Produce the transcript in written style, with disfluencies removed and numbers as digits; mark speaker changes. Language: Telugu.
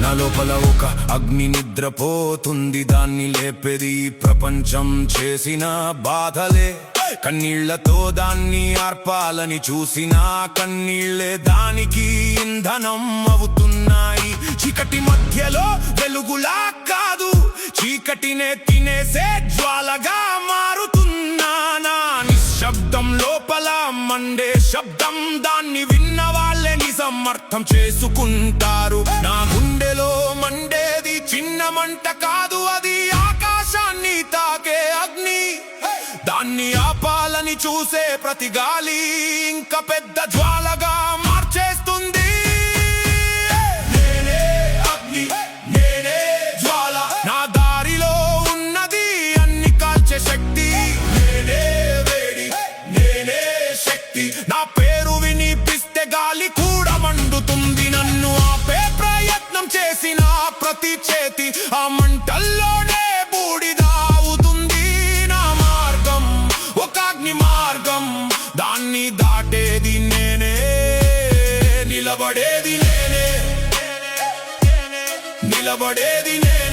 Speaker 1: నా లోపల ఒక అగ్ని నిద్రపోతుంది, దాన్ని లేపేది ప్రపంచం చేసిన బాధలే. కన్నీళ్లతో దాన్ని ఆర్పాలని చూసిన కన్నీళ్లే దానికి ఇంధనం అవుతున్నాయి. చీకటి మధ్యలో వెలుగులా కాదు, చీకటినే తినేసే జ్వాలగా మారుతున్నానా. నిశ్శబ్దం లోపల మండే శబ్దం, దాన్ని విన్న వాళ్ళే నిజం అర్థం చేసుకుంటారు. నా గుండెలో మండేది చిన్న మంట కాదు, అది ఆకాశాన్ని తాకే అగ్ని. దాన్ని ఆపాలని చూసే ప్రతి గాలి ఇంకా పెద్ద జ్వాలగా మార్చేస్తుంది. నేనే అగ్ని, నేనే జ్వాల, నా దారిలో ఉన్నది అన్ని కాల్చే శక్తి. నేనే వేడి, నేనే శక్తి, నా పేరు వినిపిస్తే గాలి కూడా మండుతుంది. నన్ను ఆపే ప్రయత్నం చేసిన ప్రతి చేతి ఆ మంటల్లోనే బూడిదవుతుంది. నా మార్గం ఒక అగ్ని మార్గం, దాన్ని దాటేది నేనే, నిలబడేది నేనే, నిలబడేది నేనే.